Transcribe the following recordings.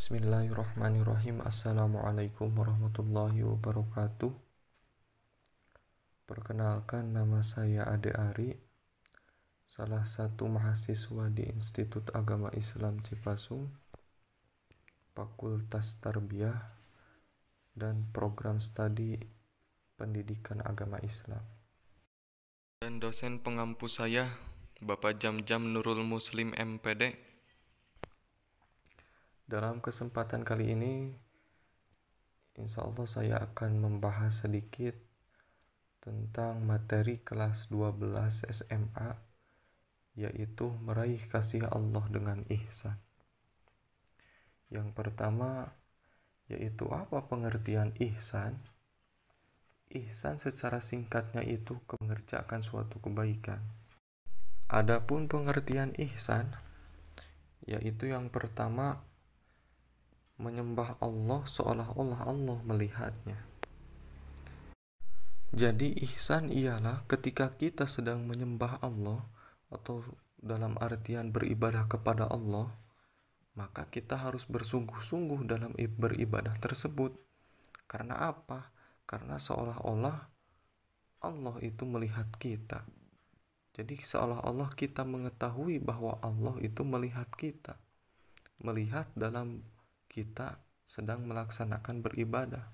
Bismillahirrahmanirrahim. Assalamualaikum warahmatullahi wabarakatuh. Perkenalkan, nama saya Ade Ari, salah satu mahasiswa di Institut Agama Islam Cipasung, Fakultas Tarbiyah dan Program Studi Pendidikan Agama Islam. Dan dosen pengampu saya, Bapak Jamjam Nurul Muslim MPD. Dalam kesempatan kali ini, insya Allah saya akan membahas sedikit tentang materi kelas 12 SMA, yaitu meraih kasih Allah dengan ihsan. Yang pertama, yaitu apa pengertian ihsan? Ihsan secara singkatnya itu mengerjakan suatu kebaikan. Adapun pengertian ihsan, yaitu yang pertama, menyembah Allah seolah-olah Allah melihatnya. Jadi ihsan ialah ketika kita sedang menyembah Allah atau dalam artian beribadah kepada Allah, maka kita harus bersungguh-sungguh dalam beribadah tersebut. Karena apa? Karena seolah-olah Allah itu melihat kita. Jadi seolah-olah kita mengetahui bahwa Allah itu melihat kita. Melihat dalam kita sedang melaksanakan beribadah.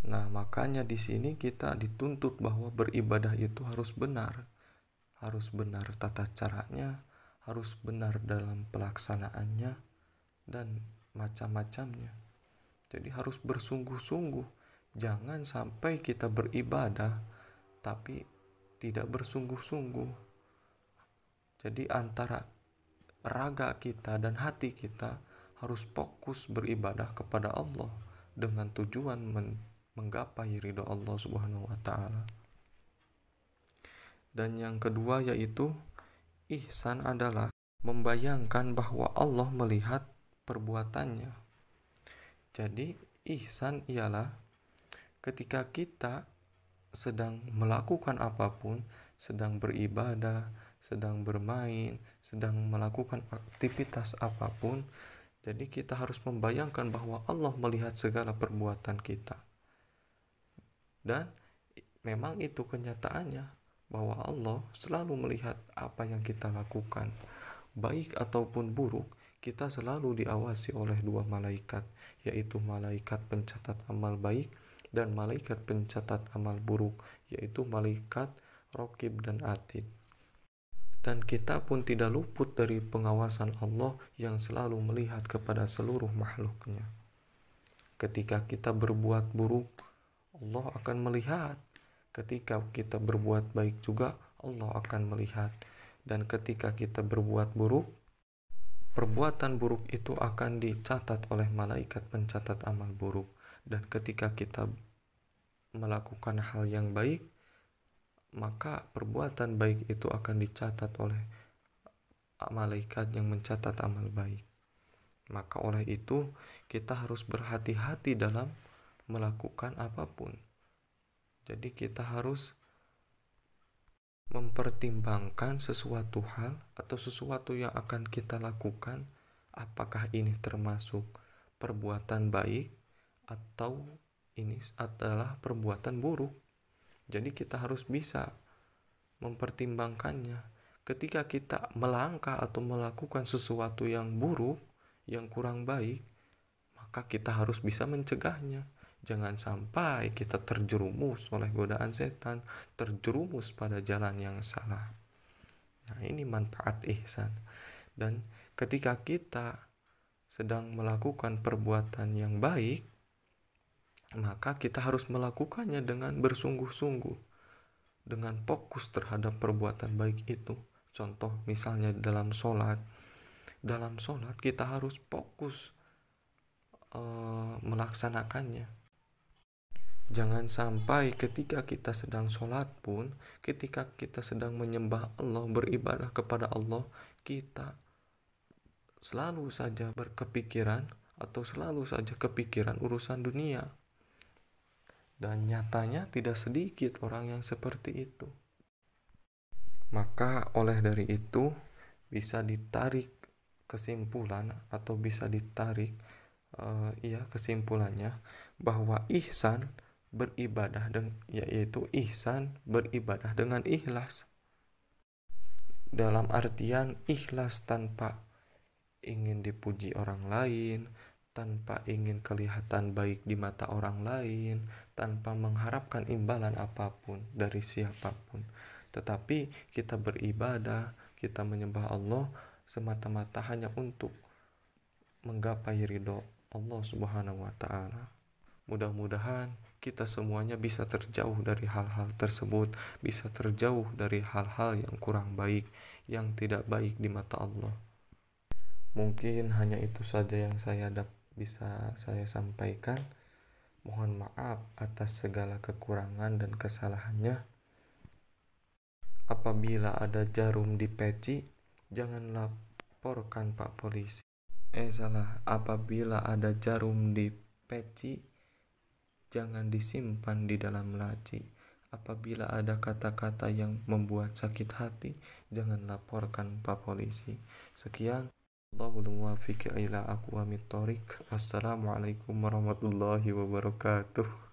Nah, makanya di sini kita dituntut bahwa beribadah itu harus benar tata caranya, harus benar dalam pelaksanaannya, dan macam-macamnya. Jadi harus bersungguh-sungguh. Jangan sampai kita beribadah tapi tidak bersungguh-sungguh. Jadi antara raga kita dan hati kita harus fokus beribadah kepada Allah dengan tujuan menggapai ridho Allah Subhanahu wa taala. Dan yang kedua yaitu ihsan adalah membayangkan bahwa Allah melihat perbuatannya. Jadi ihsan ialah ketika kita sedang melakukan apapun, sedang beribadah, sedang bermain, sedang melakukan aktivitas apapun, jadi kita harus membayangkan bahwa Allah melihat segala perbuatan kita. Dan memang itu kenyataannya, bahwa Allah selalu melihat apa yang kita lakukan. Baik ataupun buruk, kita selalu diawasi oleh dua malaikat, yaitu malaikat pencatat amal baik dan malaikat pencatat amal buruk, yaitu malaikat Raqib dan Atid. Dan kita pun tidak luput dari pengawasan Allah yang selalu melihat kepada seluruh makhluknya. Ketika kita berbuat buruk, Allah akan melihat. Ketika kita berbuat baik juga, Allah akan melihat. Dan ketika kita berbuat buruk, perbuatan buruk itu akan dicatat oleh malaikat pencatat amal buruk. Dan ketika kita melakukan hal yang baik, maka perbuatan baik itu akan dicatat oleh malaikat yang mencatat amal baik. Maka oleh itu kita harus berhati-hati dalam melakukan apapun. Jadi kita harus mempertimbangkan sesuatu hal atau sesuatu yang akan kita lakukan, apakah ini termasuk perbuatan baik atau ini adalah perbuatan buruk. Jadi kita harus bisa mempertimbangkannya. Ketika kita melangkah atau melakukan sesuatu yang buruk, yang kurang baik, maka kita harus bisa mencegahnya. Jangan sampai kita terjerumus oleh godaan setan, terjerumus pada jalan yang salah. Nah, ini manfaat ihsan. Dan ketika kita sedang melakukan perbuatan yang baik, maka kita harus melakukannya dengan bersungguh-sungguh, dengan fokus terhadap perbuatan baik itu. Contoh misalnya dalam sholat kita harus fokus melaksanakannya. Jangan sampai ketika kita sedang sholat pun, ketika kita sedang menyembah Allah, beribadah kepada Allah, kita selalu saja berkepikiran atau selalu saja kepikiran urusan dunia. Dan nyatanya tidak sedikit orang yang seperti itu. Maka oleh dari itu bisa ditarik kesimpulan atau bisa ditarik kesimpulannya bahwa ihsan beribadah yaitu ihsan beribadah dengan ikhlas. Dalam artian ikhlas tanpa ingin dipuji orang lain, tanpa ingin kelihatan baik di mata orang lain, tanpa mengharapkan imbalan apapun dari siapapun. Tetapi kita beribadah, kita menyembah Allah semata-mata hanya untuk menggapai ridho Allah Subhanahu wa Ta'ala. Mudah-mudahan kita semuanya bisa terjauh dari hal-hal tersebut, bisa terjauh dari hal-hal yang kurang baik, yang tidak baik di mata Allah. Mungkin hanya itu saja yang bisa saya sampaikan. Mohon maaf atas segala kekurangan dan kesalahannya. Apabila ada jarum di peci, jangan laporkan Pak Polisi. Apabila ada jarum di peci, jangan disimpan di dalam laci. Apabila ada kata-kata yang membuat sakit hati, jangan laporkan Pak Polisi. Sekian. Wallahul muwaffiq ila aqwamit thoriq. Wassalamualaikum warahmatullahi wabarakatuh.